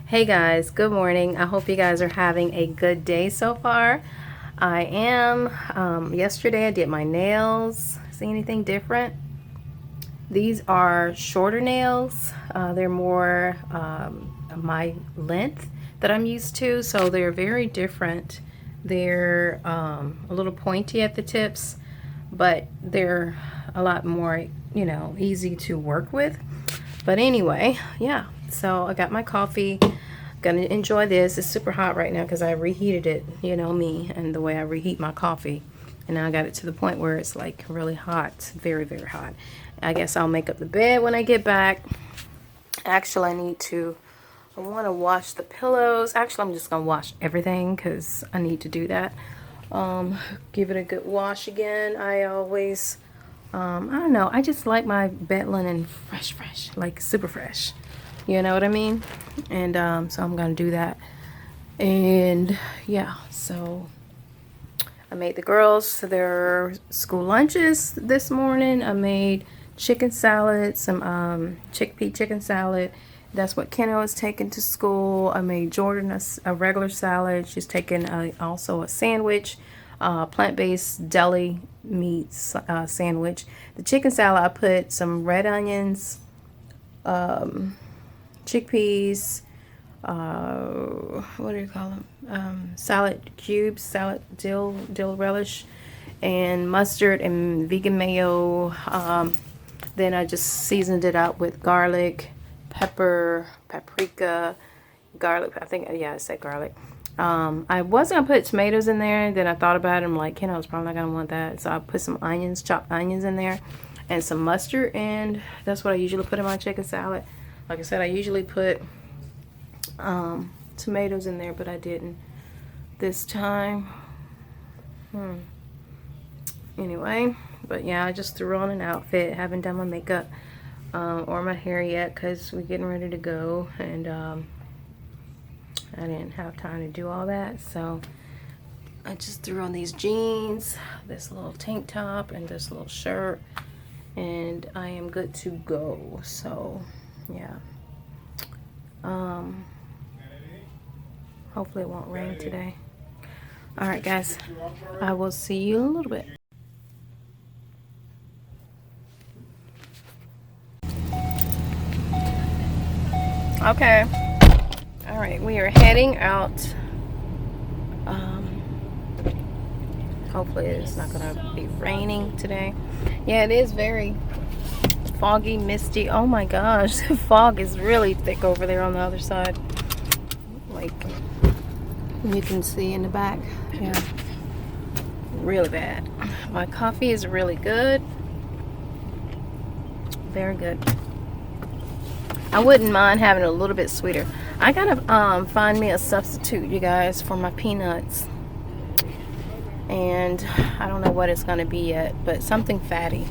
Hey guys, good morning. I hope you guys are having a good day so far. I am. Yesterday I did my nails. See anything different? These are shorter nails. They're more my length that I'm used to, so they're very different. They're a little pointy at the tips, but they're a lot more, easy to work with. But anyway, yeah, so I got my coffee. Gonna enjoy this. It's super hot right now because I reheated it, you know me, and the way I reheat my coffee. And now I got it to the point where it's like really hot, very, very hot. I guess I'll make up the bed when I get back. Actually, I want to wash the pillows. Actually, I'm just gonna wash everything because I need to do that. Give it a good wash again. I always, I don't know, I just like my bed linen fresh, like super fresh. You know what I mean? And so I'm gonna do that. And yeah, so I made the girls their school lunches this morning. I made chicken salad, some chickpea chicken salad. That's what Kenna is taking to school. I made Jordan a regular salad. She's taking also a sandwich, plant-based deli meat sandwich. The chicken salad, I put some red onions, chickpeas, what do you call them? Salad cubes, salad dill relish, and mustard and vegan mayo. Then I just seasoned it out with garlic, pepper, paprika, garlic. I think, yeah, I said garlic. I wasn't gonna put tomatoes in there. Then I thought about it. I'm like, I was probably not gonna want that. So I put some onions, chopped onions in there, and some mustard. And that's what I usually put in my chicken salad. Like I said, I usually put tomatoes in there, but I didn't this time. Anyway, but yeah, I just threw on an outfit. Haven't done my makeup or my hair yet because we're getting ready to go, and I didn't have time to do all that, so I just threw on these jeans, this little tank top, and this little shirt, and I am good to go. So yeah, hopefully it won't rain today. All right, guys, I will see you in a little bit. Okay, all right, we are heading out. Hopefully it's not gonna be raining today. Yeah, it is very foggy, misty. Oh my gosh, the fog is really thick over there on the other side. Like you can see in the back. Yeah, really bad. My coffee is really good. Very good. I wouldn't mind having it a little bit sweeter. I gotta find me a substitute, you guys, for my peanuts. And I don't know what it's gonna be yet, but something fatty.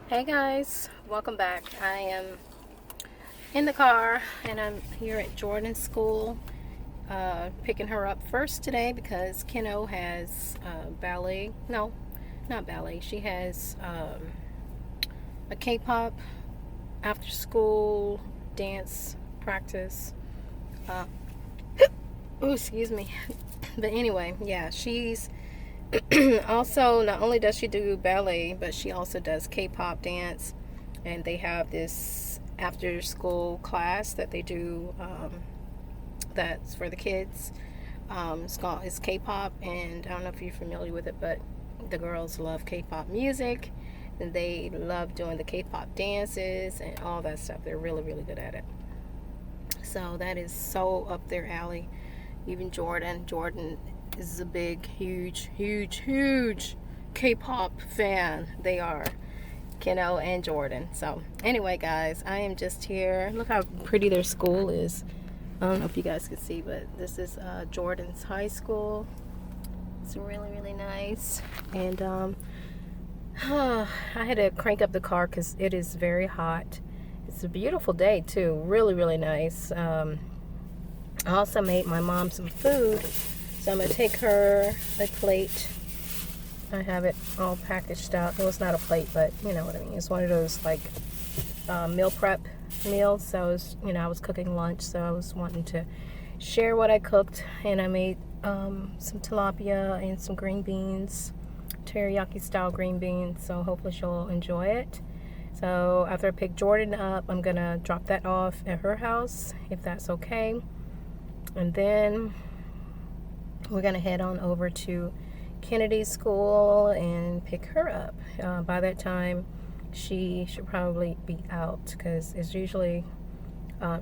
Hey guys, welcome back. I am in the car and I'm here at Jordan's school, picking her up first today because Keno has ballet. No, not ballet. She has a K-pop after school dance practice. Oh, excuse me. But anyway, yeah, she's also, not only does she do ballet, but she also does K-pop dance, and they have this after school class that they do, that's for the kids. It's K-pop, and I don't know if you're familiar with it, but the girls love K-pop music, and they love doing the K-pop dances and all that stuff. They're really, really good at it. So that is so up their alley. Even Jordan is a big, huge K-pop fan. They are, Keno and Jordan. So anyway, guys, I am just here. Look how pretty their school is. I don't know if you guys can see, but this is Jordan's high school. It's really, really nice. And I had to crank up the car because it is very hot. It's a beautiful day too. Really, really nice. I also made my mom some food, so I'm going to take her a plate. I have it all packaged out. Well, it's not a plate, but you know what I mean. It's one of those like meal prep meal, so I was, I was cooking lunch, so I was wanting to share what I cooked, and I made some tilapia and some green beans, teriyaki style green beans, so hopefully she'll enjoy it. So after I pick Jordan up, I'm gonna drop that off at her house, if that's okay, and then we're gonna head on over to Kennedy's school and pick her up. By that time, she should probably be out, because it's usually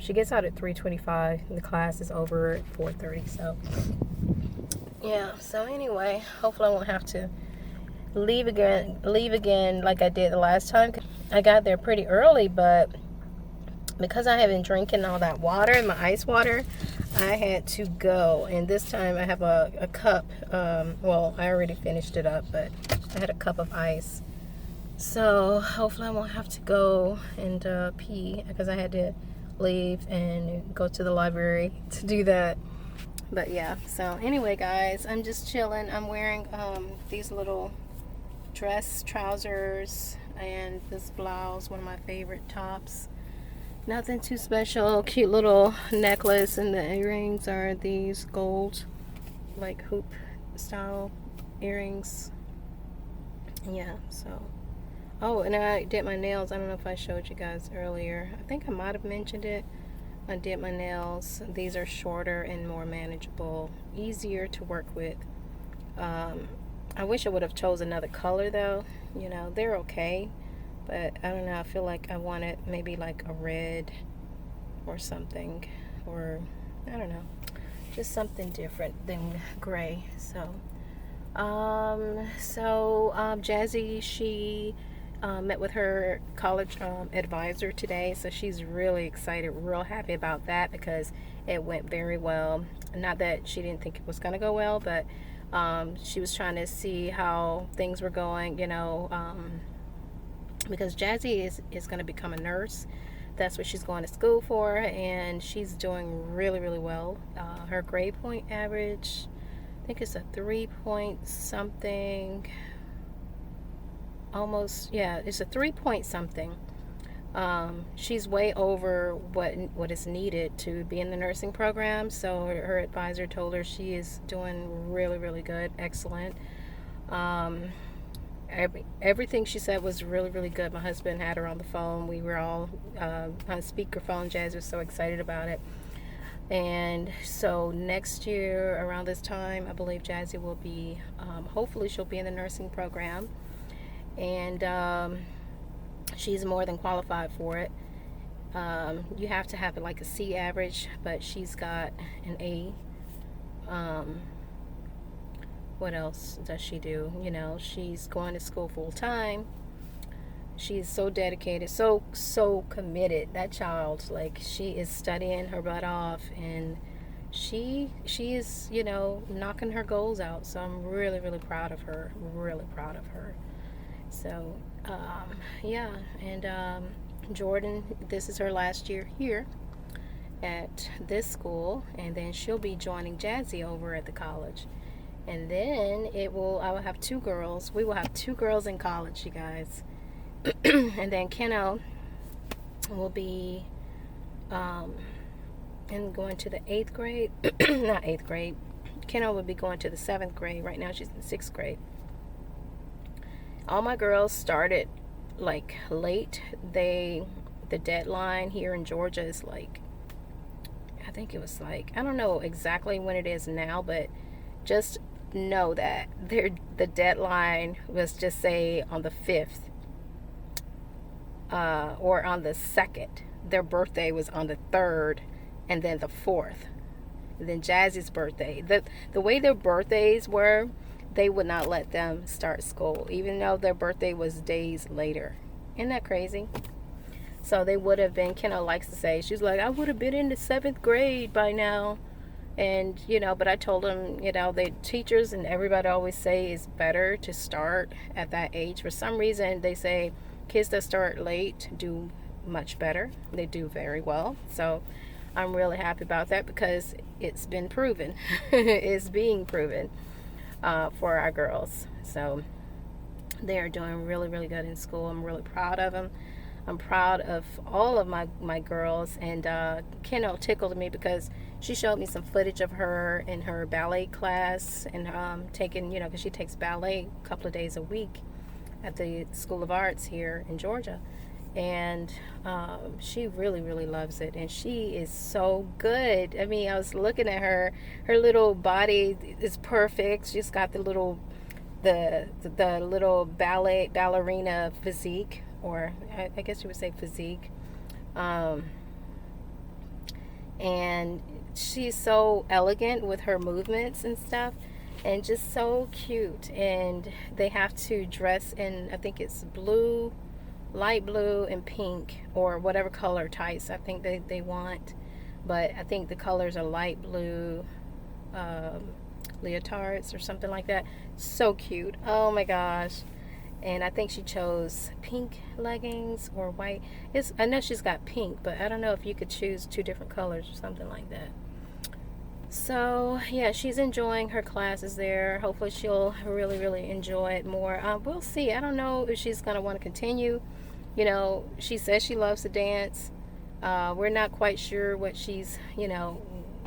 she gets out at 3:25 and the class is over at 4:30. So yeah, so anyway, hopefully I won't have to leave again like I did the last time. I got there pretty early, but because I have been drinking all that water, my ice water, I had to go. And this time I have a cup. Well, I already finished it up, but I had a cup of ice. So hopefully I won't have to go and pee, because I had to leave and go to the library to do that. But yeah, so anyway, guys, I'm just chilling. I'm wearing these little dress trousers and this blouse, one of my favorite tops. Nothing too special. Cute little necklace, and the earrings are these gold, like hoop style earrings. Yeah, so. Oh, and I did my nails. I don't know if I showed you guys earlier. I think I might have mentioned it. I did my nails. These are shorter and more manageable, easier to work with. I wish I would have chose another color though. They're okay, but I don't know. I feel like I wanted maybe like a red or something, or I don't know, just something different than gray. So, Jazzy, she met with her college advisor today, so she's really excited, real happy about that, because it went very well. Not that she didn't think it was going to go well, but she was trying to see how things were going, because Jazzy is going to become a nurse. That's what she's going to school for, and she's doing really, really well. Her grade point average, I think it's a 3 point something. Almost, yeah, it's a 3 point something. She's way over what is needed to be in the nursing program. So her advisor told her she is doing really, really good, excellent. Everything she said was really, really good. My husband had her on the phone. We were all on speakerphone. Jazz was so excited about it. And so next year around this time, I believe Jazzy will be, hopefully she'll be in the nursing program. And she's more than qualified for it. You have to have like a C average, but she's got an A. What else does she do? She's going to school full time. She's so dedicated, so committed. That child, like, she is studying her butt off, and she is, knocking her goals out. So I'm really, really proud of her. Really proud of her. So, yeah, and Jordan, this is her last year here at this school, and then she'll be joining Jazzy over at the college. And then I will have two girls. We will have two girls in college, you guys. And then Keno will be going to the 8th grade. Not 8th grade. Keno will be going to the 7th grade. Right now she's in 6th grade. All my girls started like late. The deadline here in Georgia is like, I think it was like, I don't know exactly when it is now, but just know that the deadline was, just say, on the 5th or on the 2nd. Their birthday was on the 3rd, and then the 4th, and then Jazzy's birthday. The way their birthdays were, they would not let them start school, even though their birthday was days later. Isn't that crazy? So they would have been, Kenna likes to say, she's like, I would have been in the 7th grade by now. And, but I told them, the teachers and everybody always say it's better to start at that age. For some reason, they say kids that start late do much better. They do very well. So I'm really happy about that, because it's been proven. It's being proven for our girls. So they are doing really, really good in school. I'm really proud of them. I'm proud of all of my girls. And Kendall tickled me because she showed me some footage of her in her ballet class and taking, because she takes ballet a couple of days a week at the School of Arts here in Georgia. And she really, really loves it, and she is so good. I mean, I was looking at her little body is perfect. She's got the little ballerina physique, or I guess you would say physique. Um, and she's so elegant with her movements and stuff, and just so cute. And they have to dress in, I think it's blue, light blue and pink, or whatever color tights I think they want. But I think the colors are light blue um, leotards or something like that. So cute. Oh my gosh. And I think she chose pink leggings or white. I know she's got pink, but I don't know if you could choose two different colors or something like that. So yeah, she's enjoying her classes there. Hopefully she'll really, really enjoy it more. We'll see. I don't know if she's going to want to continue. She says she loves to dance. We're not quite sure what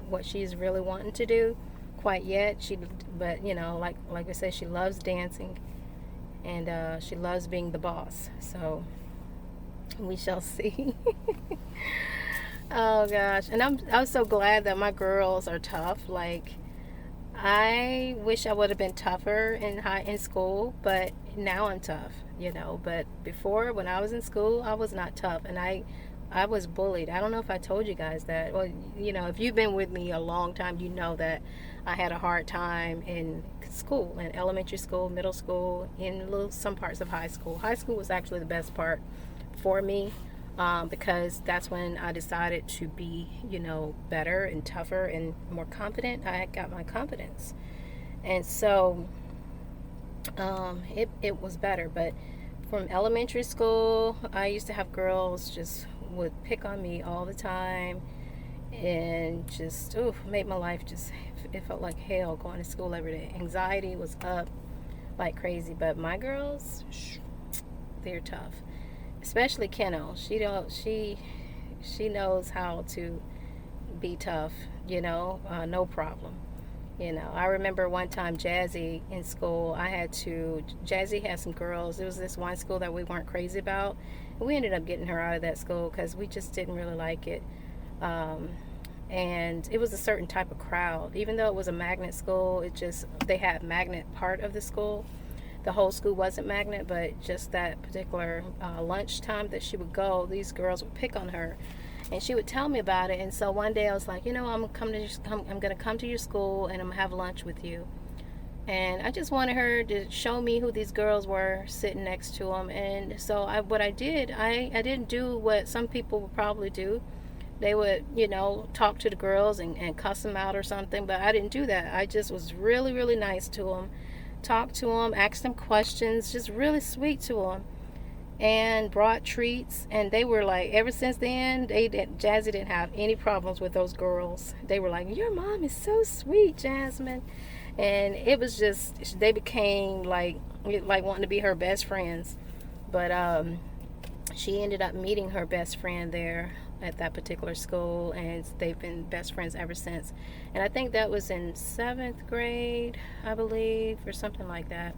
what she's really wanting to do quite yet. But like I said, she loves dancing, and she loves being the boss. So we shall see. Oh gosh, and I'm so glad that my girls are tough. Like, I wish I would have been tougher in school, but now I'm tough, But before, when I was in school, I was not tough, and I was bullied. I don't know if I told you guys that. Well, if you've been with me a long time, you know that I had a hard time in school, in elementary school, middle school, in some parts of high school. High school was actually the best part for me. Because that's when I decided to be, better and tougher and more confident. I got my confidence. And so it was better. But from elementary school, I used to have girls just would pick on me all the time and just made my life it felt like hell going to school every day. Anxiety was up like crazy. But my girls, they're tough. Especially Keno. She knows how to be tough, no problem. I remember one time Jazzy in school, Jazzy had some girls. It was this one school that we weren't crazy about. We ended up getting her out of that school because we just didn't really like it. And it was a certain type of crowd. Even though it was a magnet school, they had magnet part of the school. The whole school wasn't magnet, but just that particular lunchtime that she would go, these girls would pick on her, and she would tell me about it. And so one day I was like, I'm gonna come to your school and I'm gonna have lunch with you. And I just wanted her to show me who these girls were sitting next to them. And so what I did, I didn't do what some people would probably do. They would, talk to the girls and cuss them out or something, but I didn't do that. I just was really, really nice to them. Talked to them, asked them questions, just really sweet to them, and brought treats. And they were like, ever since then, Jazzy didn't have any problems with those girls. They were like, your mom is so sweet, Jasmine. And it was just, they became like wanting to be her best friends. But she ended up meeting her best friend there at that particular school, and they've been best friends ever since. And I think that was in 7th grade, I believe, or something like that.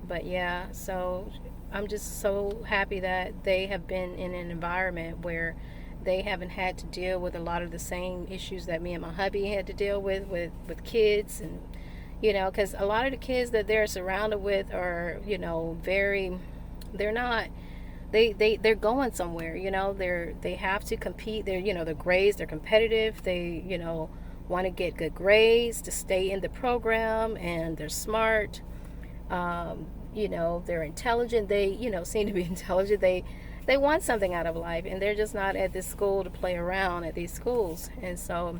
But yeah, so I'm just so happy that they have been in an environment where they haven't had to deal with a lot of the same issues that me and my hubby had to deal with kids. And because a lot of the kids that they're surrounded with are they're not, they're going somewhere. They have to compete. Their grades, they're competitive. They want to get good grades to stay in the program, and they're smart. They're intelligent. They seem to be intelligent. They want something out of life, and they're just not at this school to play around at these schools. And so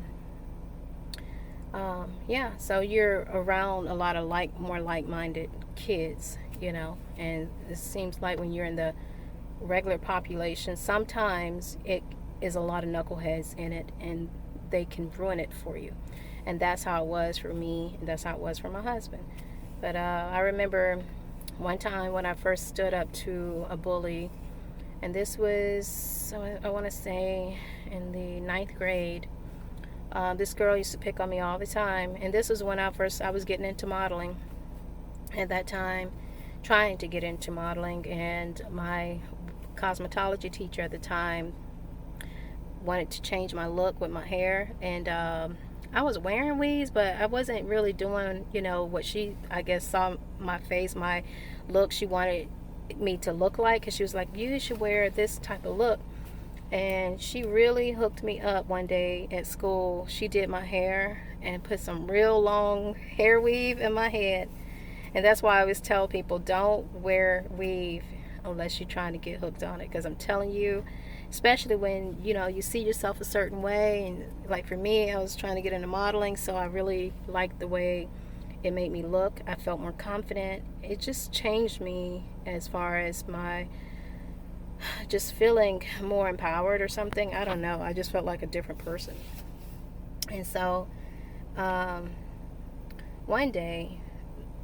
so you're around a lot of more like-minded kids, and it seems like when you're in the regular population, sometimes it is a lot of knuckleheads in it, and they can ruin it for you. And that's how it was for me, and that's how it was for my husband. But I remember one time when I first stood up to a bully, And this was, I want to say, in the 9th grade. This girl used to pick on me all the time, and this was when I was getting into modeling at that time, trying to get into modeling, and my cosmetology teacher at the time wanted to change my look with my hair, and I was wearing weaves, but I wasn't really doing, what she, I guess, saw my face, my look. She wanted me to look like, because she was like, you should wear this type of look. And she really hooked me up one day at school. She did my hair and put some real long hair weave in my head. And that's why I always tell people, don't wear weave unless you're trying to get hooked on it. Because I'm telling you, especially when, you see yourself a certain way. And like for me, I was trying to get into modeling, so I really liked the way it made me look. I felt more confident. It just changed me as far as my just feeling more empowered or something. I don't know. I just felt like a different person. And so one day,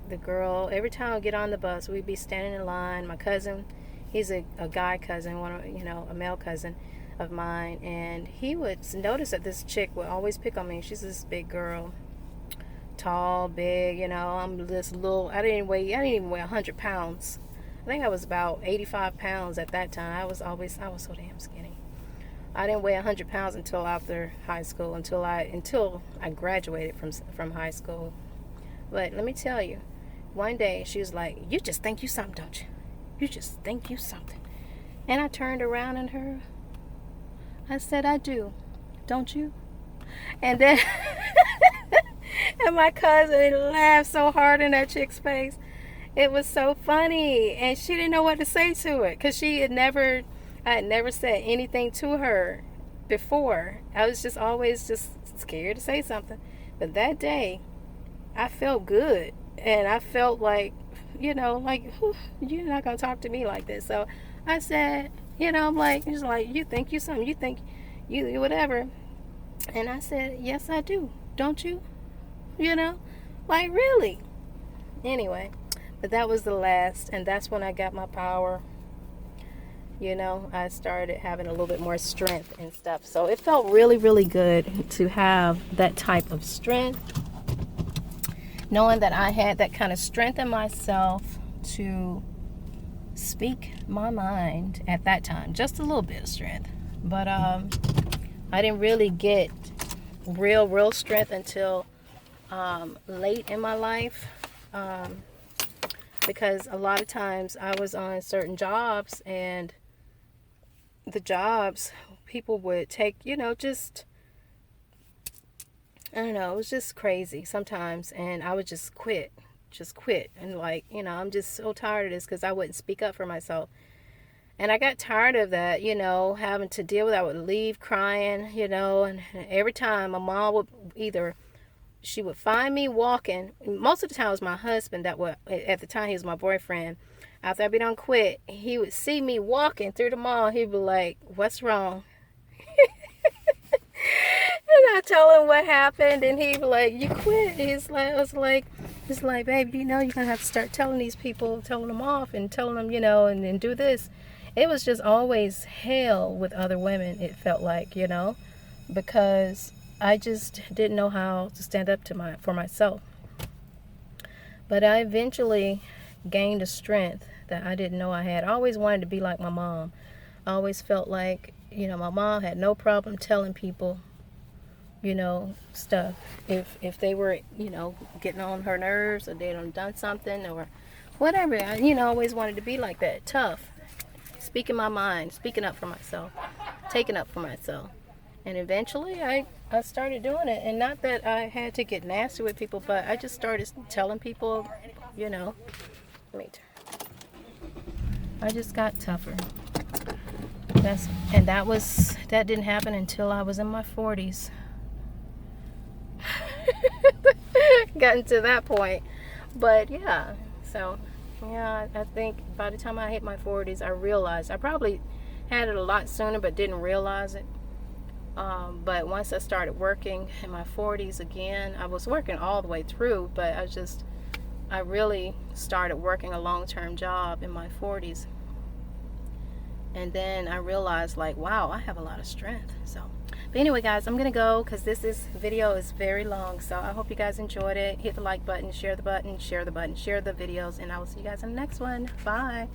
the girl, every time I get on the bus, we'd be standing in line. My cousin, he's a guy cousin, a male cousin of mine, and he would notice that this chick would always pick on me. She's this big girl, tall, big, I'm this little, I didn't even weigh 100 pounds. I think I was about 85 pounds at that time. I was so damn skinny. I didn't weigh 100 pounds until after high school, until I graduated from high school. But let me tell you, one day she was like, you just think you something, don't you? You just think you something. And I turned around at her. I said, I do. Don't you? And then and my cousin laughed so hard in that chick's face. It was so funny, and she didn't know what to say to it, because I had never said anything to her before. I was just always just scared to say something. But that day, I felt good, and I felt like, you're not gonna talk to me like this. So I said, I'm like, he's like, you think you something, you think you whatever. And I said, yes, I do. Don't you? Like, really? Anyway. But that was the last, and that's when I got my power. I started having a little bit more strength and stuff. So it felt really, really good to have that type of strength. Knowing that I had that kind of strength in myself to speak my mind at that time. Just a little bit of strength. But I didn't really get real strength until late in my life. Because a lot of times I was on certain jobs, and the jobs, people would take, just, I don't know, it was just crazy sometimes, and I would just quit, and like, I'm just so tired of this, because I wouldn't speak up for myself, and I got tired of that, having to deal with, I would leave crying, and every time my mom would she would find me walking. Most of the time it was my husband at the time he was my boyfriend. After I be done quit, he would see me walking through the mall. He'd be like, what's wrong? And I tell him what happened, and he'd be like, you quit. He's like, babe, you're going to have to start telling these people, telling them off, and telling them, and do this. It was just always hell with other women, it felt like, because I just didn't know how to stand up for myself. But I eventually gained a strength that I didn't know I had. I always wanted to be like my mom. I always felt like, my mom had no problem telling people, stuff. If they were, getting on her nerves, or they done something or whatever. I, always wanted to be like that, tough. Speaking my mind, speaking up for myself, taking up for myself. And eventually I started doing it. And not that I had to get nasty with people, but I just started telling people, I just got tougher. That didn't happen until I was in my 40s. Gotten to that point. But yeah, so yeah, I think by the time I hit my 40s, I realized I probably had it a lot sooner, but didn't realize it. But once I started working in my 40s again, I was working all the way through, but I really started working a long-term job in my 40s. And then I realized, like, wow, I have a lot of strength. So, but anyway, guys, I'm gonna go because this video is very long. So I hope you guys enjoyed it. Hit the like button, share the button, share the button, share the videos, and I will see you guys in the next one. Bye.